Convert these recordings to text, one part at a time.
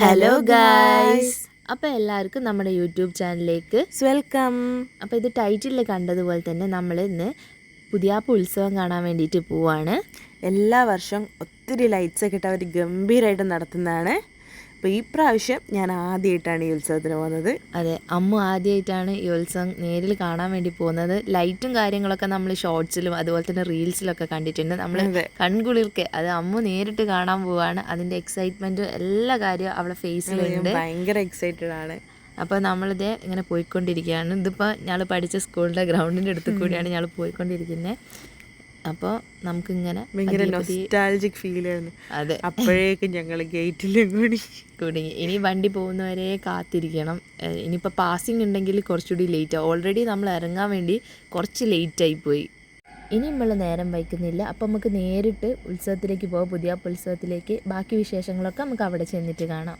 Hello guys. അപ്പോൾ എല്ലാവർക്കും നമ്മുടെ യൂട്യൂബ് ചാനലിലേക്ക് വെൽക്കം. അപ്പോൾ ഇത് ടൈറ്റിൽ കണ്ടതുപോലെ തന്നെ നമ്മൾ ഇന്ന് പുതിയാപ്പ് ഉത്സവം കാണാൻ വേണ്ടിയിട്ട് പോവാണ്. എല്ലാ വർഷവും ഒത്തിരി ലൈറ്റ്സൊക്കെ ഇട്ട് അവർ ഗംഭീരമായിട്ട് നടത്തുന്നതാണ്. അപ്പോൾ ഈ പ്രാവശ്യം ഞാൻ ആദ്യമായിട്ടാണ് ഈ ഉത്സവത്തിന് പോകുന്നത്. അതെ, അമ്മു ആദ്യമായിട്ടാണ് ഈ ഉത്സവം നേരിൽ കാണാൻ വേണ്ടി പോകുന്നത്. ലൈറ്റും കാര്യങ്ങളൊക്കെ നമ്മൾ ഷോർട്സിലും അതുപോലെ തന്നെ റീൽസിലൊക്കെ കണ്ടിട്ടുണ്ട്. നമ്മൾ കൺകുളിർക്ക് അത് അമ്മു നേരിട്ട് കാണാൻ പോവാണ്. അതിൻ്റെ എക്സൈറ്റ്മെൻറ്റും എല്ലാ കാര്യവും അവളെ ഫേസിലുണ്ട്. ഭയങ്കര എക്സൈറ്റഡ് ആണ്. അപ്പോൾ നമ്മളിത് ഇങ്ങനെ പോയിക്കൊണ്ടിരിക്കുകയാണ്. ഇതിപ്പോൾ ഞങ്ങൾ പഠിച്ച സ്കൂളിൻ്റെ ഗ്രൗണ്ടിൻ്റെ അടുത്ത് കൂടിയാണ് ഞങ്ങൾ പോയിക്കൊണ്ടിരിക്കുന്നത്. അപ്പോൾ നമുക്കിങ്ങനെ ഭയങ്കര നൊസ്റ്റാൾജിക് ഫീൽ ആയിരുന്നു. അതെ, അപ്പോഴേക്കും ഞങ്ങൾ ഗേറ്റിലും കുടുങ്ങി. ഇനി വണ്ടി പോകുന്നവരെ കാത്തിരിക്കണം. ഇനിയിപ്പോൾ പാസിങ് ഉണ്ടെങ്കിൽ കുറച്ചുകൂടി ലേറ്റാവും. ഓൾറെഡി നമ്മൾ ഇറങ്ങാൻ വേണ്ടി കുറച്ച് ലേറ്റായിപ്പോയി. ഇനി നമ്മൾ നേരം വയ്ക്കുന്നില്ല. അപ്പോൾ നമുക്ക് നേരിട്ട് ഉത്സവത്തിലേക്ക് പോകാം, പുതിയാപ്പ് ഉത്സവത്തിലേക്ക്. ബാക്കി വിശേഷങ്ങളൊക്കെ നമുക്ക് അവിടെ ചെന്നിട്ട് കാണാം.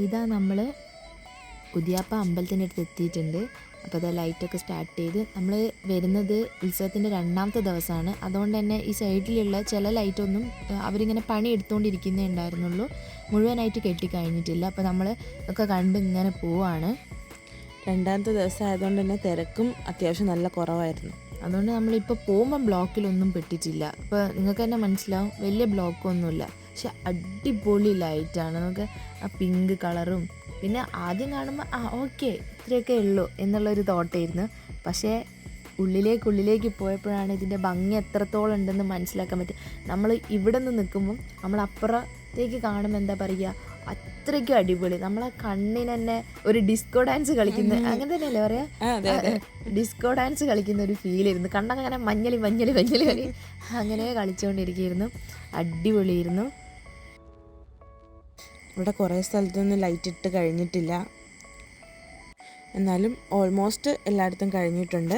ഇതാ നമ്മൾ പുതിയാപ്പ അമ്പലത്തിൻ്റെ അടുത്ത് എത്തിയിട്ടുണ്ട്. അപ്പോൾ അത് ലൈറ്റൊക്കെ സ്റ്റാർട്ട് ചെയ്ത് നമ്മൾ വരുന്നത് ഉത്സവത്തിൻ്റെ 2ാമത്തെ ദിവസമാണ്. അതുകൊണ്ട് തന്നെ ഈ സൈഡിലുള്ള ചില ലൈറ്റൊന്നും അവരിങ്ങനെ പണി എടുത്തുകൊണ്ടിരിക്കുന്നേ ഉണ്ടായിരുന്നുള്ളൂ, മുഴുവനായിട്ട് കെട്ടിക്കഴിഞ്ഞിട്ടില്ല. അപ്പോൾ നമ്മൾ ഒക്കെ കണ്ട് ഇങ്ങനെ പോവാണ്. 2ാമത്തെ ദിവസം ആയതുകൊണ്ട് തന്നെ തിരക്കും അത്യാവശ്യം നല്ല കുറവായിരുന്നു. അതുകൊണ്ട് നമ്മളിപ്പോൾ പോകുമ്പോൾ ബ്ലോക്കിലൊന്നും പെട്ടിട്ടില്ല. അപ്പോൾ നിങ്ങൾക്ക് തന്നെ മനസ്സിലാവും, വലിയ ബ്ലോക്കൊന്നുമില്ല. പക്ഷെ അടിപൊളി ലൈറ്റാണ്. നമുക്ക് ആ പിങ്ക് കളറും പിന്നെ ആദ്യം കാണുമ്പോൾ ഓക്കെ ഇത്രയൊക്കെ ഉള്ളൂ എന്നുള്ളൊരു തോട്ടായിരുന്നു. പക്ഷേ ഉള്ളിലേക്ക് പോയപ്പോഴാണ് ഇതിൻ്റെ ഭംഗി എത്രത്തോളം ഉണ്ടെന്ന് മനസ്സിലാക്കാൻ പറ്റും. നമ്മൾ ഇവിടെ നിന്ന് നിൽക്കുമ്പം നമ്മൾ അപ്പുറത്തേക്ക് കാണുമ്പോൾ എന്താ പറയുക, അത്രയ്ക്കും അടിപൊളി. നമ്മളെ കണ്ണിന് തന്നെ ഒരു ഡിസ്കോ ഡാൻസ് കളിക്കുന്ന അങ്ങനെ തന്നെയല്ലേ പറയാ, ഡിസ്കോ ഡാൻസ് കളിക്കുന്ന ഒരു ഫീലായിരുന്നു. കണ്ണൊക്കെ അങ്ങനെ മഞ്ഞളി അങ്ങനെ കളിച്ചുകൊണ്ടിരിക്കുകയായിരുന്നു. അടിപൊളിയായിരുന്നു. ഇവിടെ കുറേ സ്ഥലത്തൊന്നും ലൈറ്റ് ഇട്ട് കഴിഞ്ഞിട്ടില്ല, എന്നാലും ഓൾമോസ്റ്റ് എല്ലായിടത്തും കഴിഞ്ഞിട്ടുണ്ട്.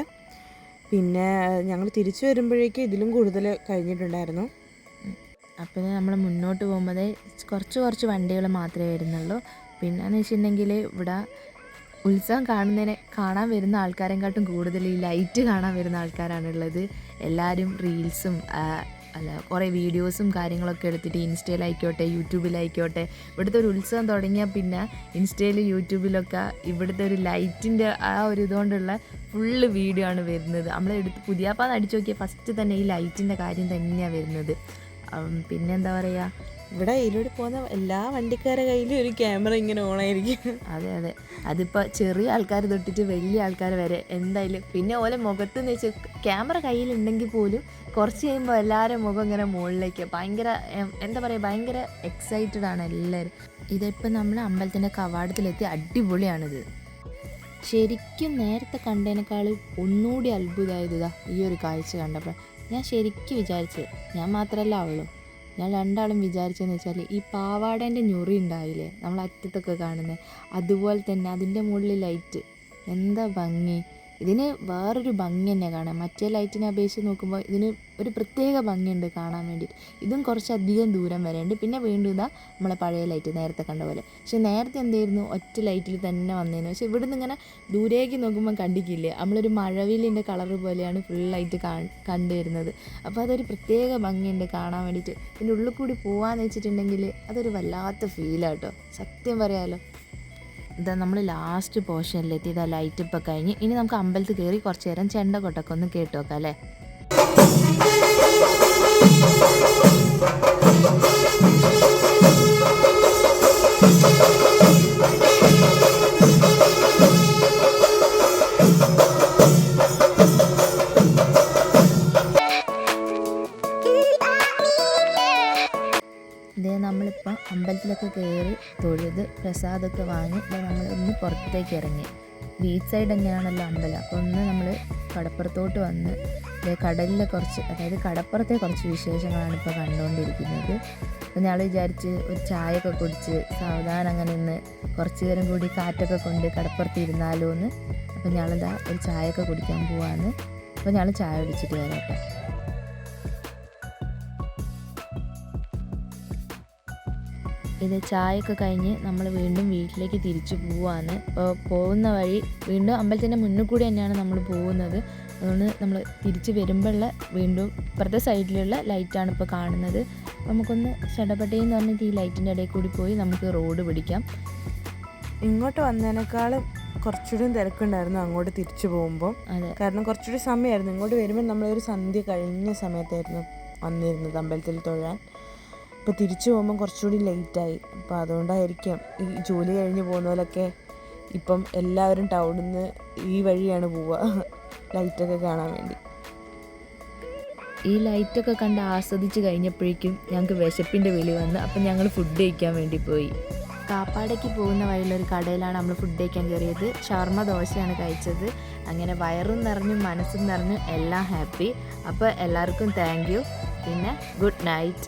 പിന്നെ ഞങ്ങൾ തിരിച്ചു വരുമ്പോഴേക്കും ഇതിലും കൂടുതൽ കഴിഞ്ഞിട്ടുണ്ടായിരുന്നു. അപ്പോൾ നമ്മൾ മുന്നോട്ട് പോകുമ്പോൾ കുറച്ച് വണ്ടികൾ മാത്രമേ വരുന്നുള്ളൂ. പിന്നെയെന്ന് വെച്ചിട്ടുണ്ടെങ്കിൽ ഇവിടെ ഉത്സവം കാണാൻ വരുന്ന ആൾക്കാരെക്കാട്ടും കൂടുതൽ ഈ ലൈറ്റ് കാണാൻ വരുന്ന ആൾക്കാരാണുള്ളത്. എല്ലാവരും റീൽസും കുറേ വീഡിയോസും കാര്യങ്ങളൊക്കെ എടുത്തിട്ട് ഇൻസ്റ്റയിലായിക്കോട്ടെ യൂട്യൂബിലായിക്കോട്ടെ, ഇവിടുത്തെ ഒരു ഉത്സവം തുടങ്ങിയാൽ പിന്നെ ഇൻസ്റ്റയിൽ യൂട്യൂബിലൊക്കെ ഇവിടുത്തെ ഒരു ലൈറ്റിൻ്റെ ആ ഒരു ഇതുകൊണ്ടുള്ള ഫുള്ള് വീഡിയോ ആണ് വരുന്നത്. നമ്മളെടുത്ത് പുതിയാപ്പാന്ന് അടിച്ചു നോക്കിയാൽ ഫസ്റ്റ് തന്നെ ഈ ലൈറ്റിൻ്റെ കാര്യം തന്നെയാണ് വരുന്നത്. പിന്നെന്താ പറയുക, ഇവിടെ ഇതിലൂടെ പോകുന്ന എല്ലാ വണ്ടിക്കാരുടെ കയ്യിലും ഒരു ക്യാമറ ഇങ്ങനെ ഓണായിരിക്കും. അതെ, അതിപ്പോൾ ചെറിയ ആൾക്കാർ തൊട്ടിട്ട് വലിയ ആൾക്കാർ വരെ എന്തായാലും. പിന്നെ ഓലെ മുഖത്ത് എന്ന് വെച്ചാൽ ക്യാമറ കയ്യിലുണ്ടെങ്കിൽ പോലും കുറച്ച് കഴിയുമ്പോൾ എല്ലാവരും മുഖം ഇങ്ങനെ മുകളിലേക്ക് ഭയങ്കര എന്താ പറയുക, ഭയങ്കര എക്സൈറ്റഡ് ആണ് എല്ലാവരും. ഇതിപ്പോൾ നമ്മൾ അമ്പലത്തിൻ്റെ കവാടത്തിലെത്തി. അടിപൊളിയാണിത്. ശരിക്കും നേരത്തെ കണ്ടതിനേക്കാൾ ഒന്നുകൂടി അത്ഭുതമായതാ ഈ ഒരു കാഴ്ച കണ്ടപ്പോൾ. ഞാൻ ശരിക്കും വിചാരിച്ചത്, ഞാൻ മാത്രമല്ല അവളും, ഞാൻ രണ്ടാളും വിചാരിച്ചതെന്ന് വെച്ചാൽ ഈ പാവാടേൻ്റെ ഞൊറി ഉണ്ടാവില്ലേ നമ്മൾ അറ്റത്തൊക്കെ കാണുന്നത്, അതുപോലെ തന്നെ അതിൻ്റെ മുകളിൽ ലൈറ്റ്. എന്താ ഭംഗി! ഇതിന് വേറൊരു ഭംഗി തന്നെ കാണാം. മറ്റേ ലൈറ്റിനെ അപേക്ഷിച്ച് നോക്കുമ്പോൾ ഇതിന് ഒരു പ്രത്യേക ഭംഗിയുണ്ട് കാണാൻ വേണ്ടിയിട്ട്. ഇതും കുറച്ചധികം ദൂരം വരെയുണ്ട്. പിന്നെ വീണ്ടും ഇതാ നമ്മളെ പഴയ ലൈറ്റ് നേരത്തെ കണ്ട പോലെ. പക്ഷെ നേരത്തെ എന്തായിരുന്നു, ഒറ്റ ലൈറ്റിൽ തന്നെ വന്നേന്ന്. പക്ഷെ ഇവിടുന്ന് ഇങ്ങനെ ദൂരേക്ക് നോക്കുമ്പോൾ കണ്ടിക്കില്ലേ, നമ്മളൊരു മഴവില്ലിൻ്റെ കളറ് പോലെയാണ് ഫുള്ളായിട്ട് കണ്ടുവരുന്നത്. അപ്പോൾ അതൊരു പ്രത്യേക ഭംഗിയുണ്ട് കാണാൻ വേണ്ടിയിട്ട്. ഇതിൻ്റെ ഉള്ളിൽ കൂടി പോകാമെന്ന് വെച്ചിട്ടുണ്ടെങ്കിൽ അതൊരു വല്ലാത്ത ഫീലാട്ടോ, സത്യം പറയാമല്ലോ. ഇതാ നമ്മൾ ലാസ്റ്റ് പോർഷനിലെത്തി. ഇതാ ലൈറ്റ് ഇപ്പോൾ കഴിഞ്ഞ്. ഇനി നമുക്ക് അമ്പലത്തിൽ കയറി കുറച്ച് നേരം ചെണ്ട കൊട്ടൊക്കെ ഒന്ന് കേട്ട് നോക്കാം അല്ലേ. നമ്മളിപ്പോൾ അമ്പലത്തിലൊക്കെ കയറി തൊഴുത് പ്രസാദമൊക്കെ വാങ്ങി നമ്മൾ ഒന്ന് പുറത്തേക്ക് ഇറങ്ങി. ബീച്ച് സൈഡ് തന്നെയാണല്ലോ അമ്പലം. അപ്പോൾ ഒന്ന് നമ്മൾ കടപ്പുറത്തോട്ട് വന്ന് കടലിലെ കുറച്ച്, അതായത് കടപ്പുറത്തെ കുറച്ച് വിശേഷങ്ങളാണ് ഇപ്പോൾ കണ്ടുകൊണ്ടിരിക്കുന്നത്. അപ്പോൾ ഞങ്ങൾ വിചാരിച്ച് ഒരു ചായയൊക്കെ കുടിച്ച് സാവധാനം അങ്ങനെ ഇന്ന് കുറച്ച് നേരം കൂടി കാറ്റൊക്കെ കൊണ്ട് കടപ്പുറത്ത് ഇരുന്നാലോ എന്ന്. അപ്പോൾ ഞങ്ങളിതാ ഒരു ചായയൊക്കെ കുടിക്കാൻ പോവാന്ന്. അപ്പോൾ ഞങ്ങൾ ചായ കുടിച്ചിട്ട് വരാട്ടെ. ഇത് ചായയൊക്കെ കഴിഞ്ഞ് നമ്മൾ വീണ്ടും വീട്ടിലേക്ക് തിരിച്ചു പോവാണ്. അപ്പോൾ പോകുന്ന വഴി വീണ്ടും അമ്പലത്തിൻ്റെ മുന്നിൽ കൂടി തന്നെയാണ് നമ്മൾ പോകുന്നത്. അതുകൊണ്ട് നമ്മൾ തിരിച്ച് വരുമ്പോഴുള്ള വീണ്ടും ഇപ്പുറത്തെ സൈഡിലുള്ള ലൈറ്റാണ് ഇപ്പോൾ കാണുന്നത്. നമുക്കൊന്ന് ചടപട്ടേ എന്ന് പറഞ്ഞിട്ട് ഈ ലൈറ്റിൻ്റെ ഇടയിൽ കൂടി പോയി നമുക്ക് റോഡ് പിടിക്കാം. ഇങ്ങോട്ട് വന്നതിനേക്കാളും കുറച്ചുകൂടി തിരക്കുണ്ടായിരുന്നു അങ്ങോട്ട് തിരിച്ചു പോകുമ്പോൾ. അതെ, കാരണം കുറച്ചുകൂടി സമയമായിരുന്നു. ഇങ്ങോട്ട് വരുമ്പോൾ നമ്മളൊരു സന്ധ്യ കഴിഞ്ഞ സമയത്തായിരുന്നു വന്നിരുന്നത് അമ്പലത്തിൽ തൊഴാൻ. ഇപ്പോൾ തിരിച്ചു പോകുമ്പോൾ കുറച്ചുകൂടി ലേറ്റായി. അപ്പോൾ അതുകൊണ്ടായിരിക്കും ഈ ജോലി കഴിഞ്ഞ് പോകുന്നവരൊക്കെ ഇപ്പം എല്ലാവരും ടൗണിൽ നിന്ന് ഈ വഴിയാണ് പോവുക ലൈറ്റൊക്കെ കാണാൻ വേണ്ടി. ഈ ലൈറ്റൊക്കെ കണ്ട് ആസ്വദിച്ച് കഴിഞ്ഞപ്പോഴേക്കും ഞങ്ങൾക്ക് വിശപ്പിൻ്റെ വിളി വന്ന്. അപ്പം ഞങ്ങൾ ഫുഡ് കഴിക്കാൻ വേണ്ടി പോയി. കാപ്പാടേക്ക് പോകുന്ന വഴിയിലൊരു കടയിലാണ് നമ്മൾ ഫുഡ് കഴിക്കാൻ കയറിയത്. ഷവർമ ദോശയാണ് കഴിച്ചത്. അങ്ങനെ വയറും നിറഞ്ഞും മനസ്സും നിറഞ്ഞും എല്ലാം ഹാപ്പി. അപ്പോൾ എല്ലാവർക്കും താങ്ക് യു. പിന്നെ ഗുഡ് നൈറ്റ്.